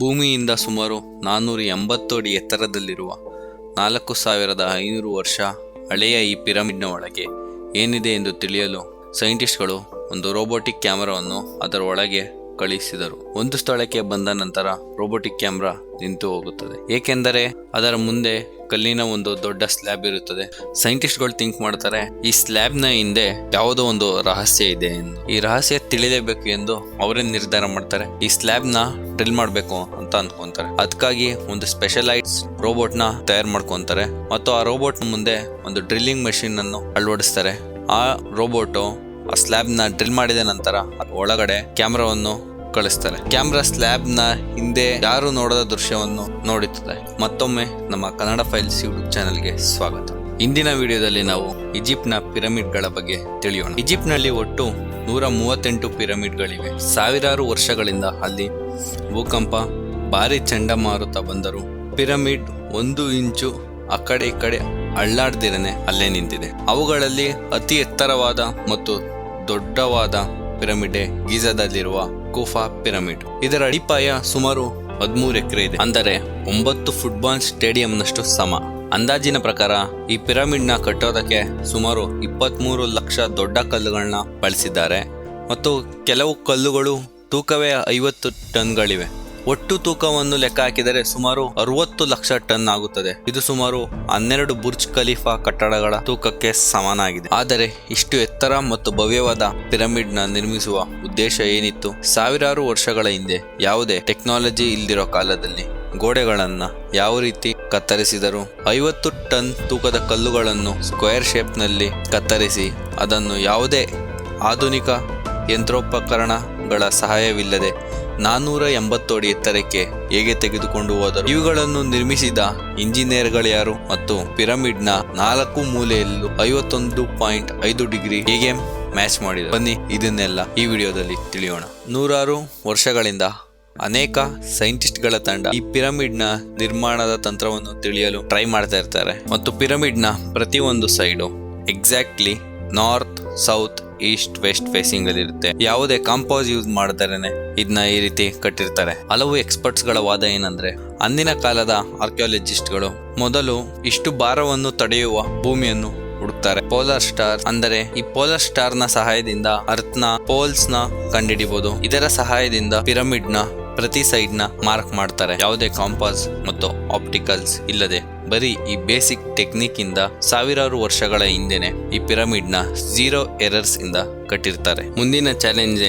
ಭೂಮಿಯಿಂದ ಸುಮಾರು 480 ಅಡಿ ಎತ್ತರದಲ್ಲಿರುವ 4500 ವರ್ಷ ಹಳೆಯ ಈ ಪಿರಮಿಡ್ನ ಒಳಗೆ ಏನಿದೆ ಎಂದು ತಿಳಿಯಲು ಸೈಂಟಿಸ್ಟ್ಗಳು ಒಂದು ರೋಬೋಟಿಕ್ ಕ್ಯಾಮೆರಾವನ್ನು ಅದರ ಒಳಗೆ ಕಳುಹಿಸಿದರು. ಒಂದು ಸ್ಥಳಕ್ಕೆ ಬಂದ ನಂತರ ರೋಬೋಟಿಕ್ ಕ್ಯಾಮೆರಾ ನಿಂತು ಹೋಗುತ್ತದೆ, ಏಕೆಂದರೆ ಅದರ ಮುಂದೆ ಕಲ್ಲಿನ ಒಂದು ದೊಡ್ಡ ಸ್ಲ್ಯಾಬ್ ಇರುತ್ತದೆ. ಸೈಂಟಿಸ್ಟ್ಗಳು ಥಿಂಕ್ ಮಾಡ್ತಾರೆ, ಈ ಸ್ಲ್ಯಾಬ್ನ ಹಿಂದೆ ಯಾವುದೋ ಒಂದು ರಹಸ್ಯ ಇದೆ ಎಂದು. ಈ ರಹಸ್ಯ ತಿಳಿಯಲೇಬೇಕು ಎಂದು ಅವರೇ ನಿರ್ಧಾರ ಮಾಡ್ತಾರೆ. ಈ ಸ್ಲ್ಯಾಬ್ನ ಡ್ರಿಲ್ ಮಾಡಬೇಕು ಅಂತ ಅನ್ಕೊಂತಾರೆ. ಅದಕ್ಕಾಗಿ ಒಂದು ಸ್ಪೆಷಲೈಸ್ ರೋಬೋಟ್ ನ ತಯಾರು ಮಾಡ್ಕೊಂತಾರೆ ಮತ್ತು ಆ ರೋಬೋಟ್ ಮುಂದೆ ಒಂದು ಡ್ರಿಲ್ಲಿಂಗ್ ಮಷಿನ್ ಅನ್ನು ಅಳವಡಿಸ್ತಾರೆ. ಆ ರೋಬೋಟು ಆ ಸ್ಲ್ಯಾಬ್ ನ ಡ್ರಿಲ್ ಮಾಡಿದ ನಂತರ ಒಳಗಡೆ ಕ್ಯಾಮ್ರಾವನ್ನು ಕಳಿಸ್ತಾರೆ. ಕ್ಯಾಮ್ರಾ ಸ್ಲ್ಯಾಬ್ ನ ಹಿಂದೆ ಯಾರು ನೋಡದ ದೃಶ್ಯವನ್ನು ನೋಡುತ್ತದೆ. ಮತ್ತೊಮ್ಮೆ ನಮ್ಮ ಕನ್ನಡ ಫೈಲ್ಸ್ ಯೂಟ್ಯೂಬ್ ಚಾನೆಲ್ಗೆ ಸ್ವಾಗತ. ಇಂದಿನ ವಿಡಿಯೋದಲ್ಲಿ ನಾವು ಈಜಿಪ್ಟ್ನ ಪಿರಮಿಡ್ಗಳ ಬಗ್ಗೆ ತಿಳಿಯೋಣ. ಈಜಿಪ್ಟ್ನಲ್ಲಿ ಒಟ್ಟು 138 ಪಿರಮಿಡ್ಗಳಿವೆ. ಸಾವಿರಾರು ವರ್ಷಗಳಿಂದ ಅಲ್ಲಿ ಭೂಕಂಪ, ಭಾರಿ ಚಂಡಮಾರುತ ಬಂದರೂ ಪಿರಮಿಡ್ 1 ಇಂಚು ಆ ಕಡೆ ಈ ಕಡೆ ಅಳ್ಳಾಡ್ದಿರನೆ ಅಲ್ಲೇ ನಿಂತಿದೆ. ಅವುಗಳಲ್ಲಿ ಅತಿ ಎತ್ತರವಾದ ಮತ್ತು ದೊಡ್ಡವಾದ ಪಿರಮಿಡ್ ಗೀಜಾದಲ್ಲಿರುವ ಕೂಫಾ ಪಿರಮಿಡ್. ಇದರ ಅಡಿಪಾಯ ಸುಮಾರು 13 ಎಕರೆ ಇದೆ, ಅಂದರೆ 9 ಫುಟ್ಬಾಲ್ ಸ್ಟೇಡಿಯಂನಷ್ಟು ಸಮ. ಅಂದಾಜಿನ ಪ್ರಕಾರ ಈ ಪಿರಮಿಡ್ ನ ಕಟ್ಟೋದಕ್ಕೆ ಸುಮಾರು 23 ಲಕ್ಷ ದೊಡ್ಡ ಕಲ್ಲುಗಳನ್ನ ಬಳಸಿದ್ದಾರೆ ಮತ್ತು ಕೆಲವು ಕಲ್ಲುಗಳು ತೂಕವೇ 50 ಟನ್ಗಳಿವೆ. ಒಟ್ಟು ತೂಕವನ್ನು ಲೆಕ್ಕ ಹಾಕಿದರೆ ಸುಮಾರು 60 ಲಕ್ಷ ಟನ್ ಆಗುತ್ತದೆ. ಇದು ಸುಮಾರು 12 ಬುರ್ಜ್ ಖಲೀಫಾ ಕಟ್ಟಡಗಳ ತೂಕಕ್ಕೆ ಸಮನಾಗಿದೆ. ಆದರೆ ಇಷ್ಟು ಎತ್ತರ ಮತ್ತು ಭವ್ಯವಾದ ಪಿರಮಿಡ್ ನ ನಿರ್ಮಿಸುವ ಉದ್ದೇಶ ಏನಿತ್ತು? ಸಾವಿರಾರು ವರ್ಷಗಳ ಹಿಂದೆ ಯಾವುದೇ ಟೆಕ್ನಾಲಜಿ ಇಲ್ದಿರೋ ಕಾಲದಲ್ಲಿ ಗೋಡೆಗಳನ್ನ ಯಾವ ರೀತಿ ಕತ್ತರಿಸಿದರು? 50 ಟನ್ ತೂಕದ ಕಲ್ಲುಗಳನ್ನು ಸ್ಕ್ವೇರ್ ಶೇಪ್ ನಲ್ಲಿ ಕತ್ತರಿಸಿ ಅದನ್ನು ಯಾವುದೇ ಆಧುನಿಕ ಯಂತ್ರೋಪಕರಣಗಳ ಸಹಾಯವಿಲ್ಲದೆ 480 ಅಡಿ ಎತ್ತರಕ್ಕೆ ಹೇಗೆ ತೆಗೆದುಕೊಂಡು ಹೋದರು? ಇವುಗಳನ್ನು ನಿರ್ಮಿಸಿದ ಇಂಜಿನಿಯರ್ಗಳು ಯಾರು ಮತ್ತು ಪಿರಮಿಡ್ ನ 4 ಮೂಲೆಯಲ್ಲೂ 51.5 ಡಿಗ್ರಿ ಹೇಗೆ ಮ್ಯಾಚ್ ಮಾಡಿದರು? ಬನ್ನಿ ಇದನ್ನೆಲ್ಲ ಈ ವಿಡಿಯೋದಲ್ಲಿ ತಿಳಿಯೋಣ. ನೂರಾರು ವರ್ಷಗಳಿಂದ ಅನೇಕ ಸೈಂಟಿಸ್ಟ್ಗಳ ತಂಡ ಈ ಪಿರಮಿಡ್ ನ ನಿರ್ಮಾಣದ ತಂತ್ರವನ್ನು ತಿಳಿಯಲು ಟ್ರೈ ಮಾಡ್ತಾ ಇರ್ತಾರೆ ಮತ್ತು ಪಿರಮಿಡ್ ನ ಪ್ರತಿಯೊಂದು side exactly north, south, east, west facing ಅಲ್ಲಿ ಇರುತ್ತೆ. ಯಾವುದೇ ಕಾಂಪೋಸ್ ಯೂಸ್ ಮಾಡ್ತಾರೇನೆ ಇದನ್ನ ಈ ರೀತಿ ಕಟ್ಟಿರ್ತಾರೆ. ಹಲವು ಎಕ್ಸ್ಪರ್ಟ್ಸ್ ಗಳ ವಾದ ಏನಂದ್ರೆ, ಅಂದಿನ ಕಾಲದ ಆರ್ಕಿಯಾಲಜಿಸ್ಟ್ಗಳು ಮೊದಲು ಇಷ್ಟು ಭಾರವನ್ನು ತಡೆಯುವ ಭೂಮಿಯನ್ನು ಹುಡುಕ್ತಾರೆ. ಪೋಲಾರ್ ಸ್ಟಾರ್, ಅಂದರೆ ಈ ಪೋಲಾರ್ ಸ್ಟಾರ್ ನ ಸಹಾಯದಿಂದ ಅರ್ತ್ ನ ಪೋಲ್ಸ್ ನ ಕಂಡುಹಿಡಿಬಹುದು. ಇದರ ಸಹಾಯದಿಂದ ಪಿರಮಿಡ್ ನ ಪ್ರತಿ ಸೈಡ್ ನ ಮಾರ್ಕ್ ಮಾಡ್ತಾರೆ, ಯಾವುದೇ ಕಾಂಪಾಸ್ ಮತ್ತು ಆಪ್ಟಿಕಲ್ಸ್ ಇಲ್ಲದೆ. ಬರೀ ಈ ಬೇಸಿಕ್ ಟೆಕ್ನಿಕ್ ಇಂದ ಸಾವಿರಾರು ವರ್ಷಗಳ ಹಿಂದೆನೆ ಈ ಪಿರಮಿಡ್ ನ 0 ಎರರ್ಸ್ ಇಂದ ಕಟ್ಟಿರ್ತಾರೆ. ಮುಂದಿನ ಚಾಲೆಂಜ್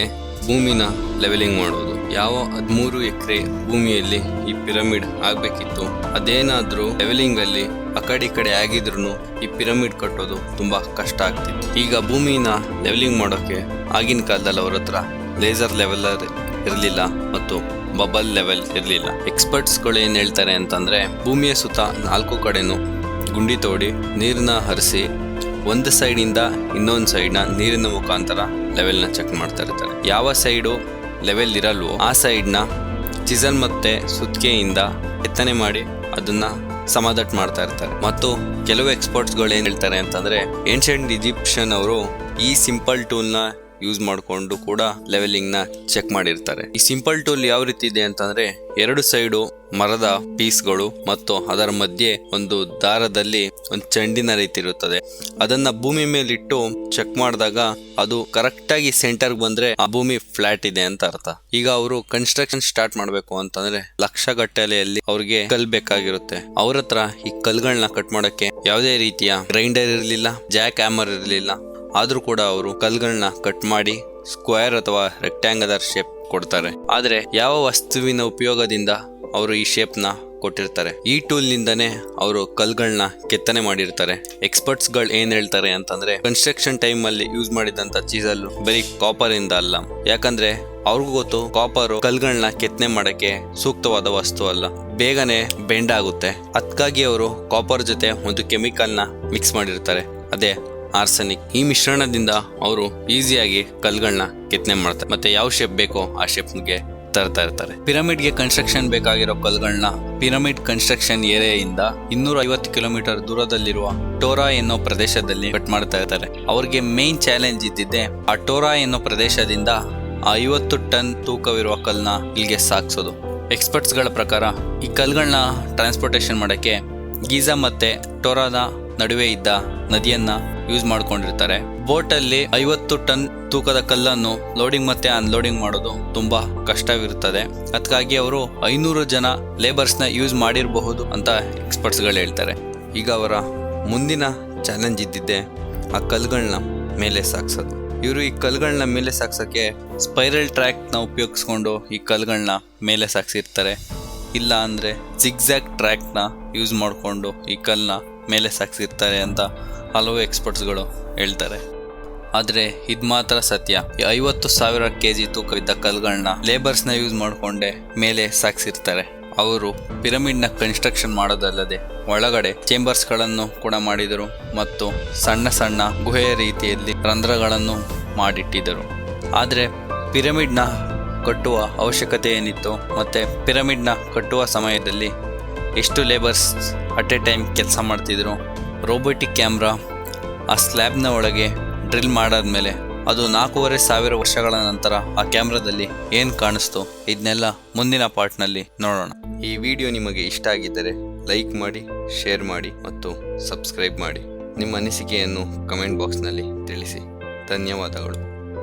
ಭೂಮಿನ ಲೆವೆಲಿಂಗ್ ಮಾಡೋದು. ಯಾವ 13 ಎಕರೆ ಭೂಮಿಯಲ್ಲಿ ಈ ಪಿರಮಿಡ್ ಆಗ್ಬೇಕಿತ್ತು, ಅದೇನಾದ್ರೂ ಲೆವೆಲಿಂಗ್ ಅಲ್ಲಿ ಆ ಕಡೆ ಆಗಿದ್ರು ಈ ಪಿರಮಿಡ್ ಕಟ್ಟೋದು ತುಂಬಾ ಕಷ್ಟ ಆಗ್ತಿತ್ತು. ಈಗ ಭೂಮಿನ ಲೆವೆಲಿಂಗ್ ಮಾಡೋಕೆ ಆಗಿನ ಕಾಲದಲ್ಲಿ ಅವ್ರ ಹತ್ರ ಲೇಸರ್ ಲೆವೆಲರ್ ಇರಲಿಲ್ಲ ಮತ್ತು ಬಬಲ್ ಲೆವೆಲ್ ಇರಲಿಲ್ಲ. ಎಕ್ಸ್ಪರ್ಟ್ಸ್ ಗಳು ಏನ್ ಹೇಳ್ತಾರೆ ಅಂತಂದ್ರೆ, ಭೂಮಿಯ ಸುತ್ತ 4 ಕಡೆನೂ ಗುಂಡಿ ತೋಡಿ ನೀರನ್ನ ಹರಿಸಿ ಒಂದು ಸೈಡ್ ಇಂದ ಇನ್ನೊಂದು ಸೈಡ್ ನ ನೀರಿನ ಮುಖಾಂತರ ಲೆವೆಲ್ ನ ಚೆಕ್ ಮಾಡ್ತಾ ಇರ್ತಾರೆ. ಯಾವ ಸೈಡು ಲೆವೆಲ್ ಇರಲ್ವೋ ಆ ಸೈಡ್ ನ ಚಿಸಲ್ ಮತ್ತೆ ಸುತ್ತಿಗೆಯಿಂದ ಕೆತ್ತನೆ ಮಾಡಿ ಅದನ್ನ ಸಮದಟ್ ಮಾಡ್ತಾ ಇರ್ತಾರೆ. ಮತ್ತು ಕೆಲವು ಎಕ್ಸ್ಪರ್ಟ್ಸ್ ಗಳು ಏನ್ ಹೇಳ್ತಾರೆ ಅಂತಂದ್ರೆ, ಏನ್ಷಿಯಂಟ್ ಈಜಿಪ್ಷಿಯನ್ ಅವರು ಈ ಸಿಂಪಲ್ ಟೂಲ್ ನ ಯೂಸ್ ಮಾಡಿಕೊಂಡು ಕೂಡ ಲೆವೆಲಿಂಗ್ ನ ಚೆಕ್ ಮಾಡಿರ್ತಾರೆ. ಈ ಸಿಂಪಲ್ ಟೂಲ್ ಯಾವ ರೀತಿ ಇದೆ ಅಂತಂದ್ರೆ, 2 ಸೈಡು ಮರದ ಪೀಸ್ಗಳು ಮತ್ತು ಅದರ ಮಧ್ಯೆ ಒಂದು ದಾರದಲ್ಲಿ ಒಂದು ಚೆಂಡಿನ ರೀತಿ ಇರುತ್ತದೆ. ಅದನ್ನ ಭೂಮಿ ಮೇಲಿಟ್ಟು ಚೆಕ್ ಮಾಡಿದಾಗ ಅದು ಕರೆಕ್ಟ್ ಆಗಿ ಸೆಂಟರ್ ಬಂದ್ರೆ ಆ ಭೂಮಿ ಫ್ಲಾಟ್ ಇದೆ ಅಂತ ಅರ್ಥ. ಈಗ ಅವರು ಕನ್ಸ್ಟ್ರಕ್ಷನ್ ಸ್ಟಾರ್ಟ್ ಮಾಡ್ಬೇಕು ಅಂತಂದ್ರೆ ಲಕ್ಷಗಟ್ಟಲೆಯಲ್ಲಿ ಅವ್ರಿಗೆ ಕಲ್ ಬೇಕಾಗಿರುತ್ತೆ. ಅವ್ರ ಹತ್ರ ಈ ಕಲ್ಗಳನ್ನ ಕಟ್ ಮಾಡಕ್ಕೆ ಯಾವುದೇ ರೀತಿಯ ಗ್ರೈಂಡರ್ ಇರಲಿಲ್ಲ, ಜಾಕ್ ಹ್ಯಾಮರ್ ಇರಲಿಲ್ಲ. ಆದ್ರೂ ಕೂಡ ಅವರು ಕಲ್ಗಳನ್ನ ಕಟ್ ಮಾಡಿ ಸ್ಕ್ವೇರ್ ಅಥವಾ ರೆಕ್ಟ್ಯಾಂಗಲರ್ ಶೇಪ್ ಕೊಡ್ತಾರೆ. ಆದ್ರೆ ಯಾವ ವಸ್ತುವಿನ ಉಪಯೋಗದಿಂದ ಅವರು ಈ ಶೇಪ್ ನ ಕೊಟ್ಟಿರ್ತಾರೆ? ಈ ಟೂಲ್ ನಿಂದಾನೇ ಅವರು ಕಲ್ಗಳನ್ನ ಕೆತ್ತನೆ ಮಾಡಿರ್ತಾರೆ. ಎಕ್ಸ್ಪರ್ಟ್ಸ್ ಗಳು ಏನ್ ಹೇಳ್ತಾರೆ ಅಂತಂದ್ರೆ, ಕನ್ಸ್ಟ್ರಕ್ಷನ್ ಟೈಮ್ ಅಲ್ಲಿ ಯೂಸ್ ಮಾಡಿದಂತ ಚೀಸಲ್ ಬರೀ ಕಾಪರ್ ಇಂದ ಅಲ್ಲ, ಯಾಕಂದ್ರೆ ಅವ್ರಿಗೂ ಗೊತ್ತು ಕಾಪರ್ ಕಲ್ಗಳನ್ನ ಕೆತ್ತನೆ ಮಾಡಕ್ಕೆ ಸೂಕ್ತವಾದ ವಸ್ತು ಅಲ್ಲ, ಬೇಗನೆ ಬೆಂಡ್ ಆಗುತ್ತೆ. ಅದಕ್ಕಾಗಿ ಅವರು ಕಾಪರ್ ಜೊತೆ ಒಂದು ಕೆಮಿಕಲ್ ನ ಮಿಕ್ಸ್ ಮಾಡಿರ್ತಾರೆ, ಅದೇ ಆರ್ಸೆನಿಕ್. ಈ ಮಿಶ್ರಣದಿಂದ ಅವರು ಈಸಿಯಾಗಿ ಕಲ್ಗಳನ್ನ ಕೆತ್ತನೆ ಮಾಡ್ತಾರೆ ಮತ್ತೆ ಯಾವ ಶೇಪ್ ಬೇಕೋ ಆ ಶೇಪ್ಗೆ ತರ್ತಾ ಇರ್ತಾರೆ. ಪಿರಮಿಡ್ಗೆ ಕನ್ಸ್ಟ್ರಕ್ಷನ್ ಬೇಕಾಗಿರೋ ಕಲ್ಗಳನ್ನ ಪಿರಮಿಡ್ ಕನ್ಸ್ಟ್ರಕ್ಷನ್ ಏರಿಯಾದಿಂದ 250 ಕಿಲೋಮೀಟರ್ ದೂರದಲ್ಲಿರುವ ಟೋರಾ ಎನ್ನೋ ಪ್ರದೇಶದಲ್ಲಿ ಕಟ್ ಮಾಡ್ತಾ ಇರ್ತಾರೆ. ಅವ್ರಿಗೆ ಮೇನ್ ಚಾಲೆಂಜ್ ಇದ್ದಿದ್ದೆ ಆ ಟೋರಾ ಎನ್ನೋ ಪ್ರದೇಶದಿಂದ 50 ಟನ್ ತೂಕವಿರುವ ಕಲ್ನ ಇಲ್ಲಿಗೆ ಸಾಗಿಸೋದು. ಎಕ್ಸ್ಪರ್ಟ್ಸ್ಗಳ ಪ್ರಕಾರ ಈ ಕಲ್ಲುಗಳನ್ನ ಟ್ರಾನ್ಸ್ಪೋರ್ಟೇಷನ್ ಮಾಡೋಕ್ಕೆ ಗೀಜಾ ಮತ್ತು ಟೋರಾದ ನಡುವೆ ಇದ್ದ ನದಿಯನ್ನ ಯೂಸ್ ಮಾಡ್ಕೊಂಡಿರ್ತಾರೆ. ಬೋಟಲ್ಲಿ 50 ಟನ್ ತೂಕದ ಕಲ್ಲನ್ನು ಲೋಡಿಂಗ್ ಮತ್ತೆ ಅನ್ಲೋಡಿಂಗ್ ಮಾಡೋದು ತುಂಬಾ ಕಷ್ಟವಿರುತ್ತದೆ. ಅದಕ್ಕಾಗಿ ಅವರು 500 ಜನ ಲೇಬರ್ಸ್ನ ಯೂಸ್ ಮಾಡಿರಬಹುದು ಅಂತ ಎಕ್ಸ್ಪರ್ಟ್ಸ್ಗಳು ಹೇಳ್ತಾರೆ. ಈಗ ಅವರ ಮುಂದಿನ ಚಾಲೆಂಜ್ ಇದ್ದಿದ್ದೆ ಆ ಕಲ್ಲುಗಳನ್ನ ಮೇಲೆ ಸಾಗಿಸೋದು. ಇವರು ಈ ಕಲ್ಲುಗಳನ್ನ ಮೇಲೆ ಸಾಗ್ಸೋಕ್ಕೆ ಸ್ಪೈರಲ್ ಟ್ರ್ಯಾಕ್ನ ಉಪಯೋಗಿಸ್ಕೊಂಡು ಈ ಕಲ್ಲುಗಳನ್ನ ಮೇಲೆ ಸಾಗಿಸಿರ್ತಾರೆ. ಇಲ್ಲ ಅಂದರೆ ಜಿಗ್ಜ್ಯಾಗ್ ಟ್ರ್ಯಾಕ್ನ ಯೂಸ್ ಮಾಡಿಕೊಂಡು ಈ ಕಲ್ಲನ್ನ ಮೇಲೆ ಸಾಗಿಸಿರ್ತಾರೆ ಅಂತ ಹಲವು ಎಕ್ಸ್ಪರ್ಟ್ಸ್ಗಳು ಹೇಳ್ತಾರೆ. ಆದರೆ ಇದು ಮಾತ್ರ ಸತ್ಯ. 50,000 kg ತೂಕವಿದ್ದ ಕಲ್ಲುಗಳನ್ನ ಲೇಬರ್ಸ್ನ ಯೂಸ್ ಮಾಡಿಕೊಂಡೇ ಮೇಲೆ ಸಾಗಿಸಿರ್ತಾರೆ. ಅವರು ಪಿರಮಿಡ್ನ ಕನ್ಸ್ಟ್ರಕ್ಷನ್ ಮಾಡೋದಲ್ಲದೆ ಒಳಗಡೆ ಚೇಂಬರ್ಸ್ಗಳನ್ನು ಕೂಡ ಮಾಡಿದರು ಮತ್ತು ಸಣ್ಣ ಸಣ್ಣ ಗುಹೆಯ ರೀತಿಯಲ್ಲಿ ರಂಧ್ರಗಳನ್ನು ಮಾಡಿಟ್ಟಿದ್ದರು. ಆದರೆ ಪಿರಮಿಡ್ನ ಕಟ್ಟುವ ಅವಶ್ಯಕತೆ ಏನಿತ್ತು ಮತ್ತು ಪಿರಮಿಡ್ನ ಕಟ್ಟುವ ಸಮಯದಲ್ಲಿ ಎಷ್ಟು ಲೇಬರ್ಸ್ ಅಟ್ ಎ ಟೈಮ್ ಕೆಲಸ ಮಾಡ್ತಿದ್ರು, ರೋಬೋಟಿಕ್ ಕ್ಯಾಮ್ರಾ ಆ ಸ್ಲ್ಯಾಬ್ನ ಒಳಗೆ ಡ್ರಿಲ್ ಮಾಡಾದ್ಮೇಲೆ ಅದು 4,500 ವರ್ಷಗಳ ನಂತರ ಆ ಕ್ಯಾಮ್ರಾದಲ್ಲಿ ಏನು ಕಾಣಿಸ್ತು, ಇದನ್ನೆಲ್ಲ ಮುಂದಿನ ಪಾರ್ಟ್ನಲ್ಲಿ ನೋಡೋಣ. ಈ ವಿಡಿಯೋ ನಿಮಗೆ ಇಷ್ಟ ಆಗಿದ್ದರೆ ಲೈಕ್ ಮಾಡಿ, ಶೇರ್ ಮಾಡಿ ಮತ್ತು ಸಬ್ಸ್ಕ್ರೈಬ್ ಮಾಡಿ. ನಿಮ್ಮ ಅನಿಸಿಕೆಯನ್ನು ಕಮೆಂಟ್ ಬಾಕ್ಸ್ನಲ್ಲಿ ತಿಳಿಸಿ. ಧನ್ಯವಾದಗಳು.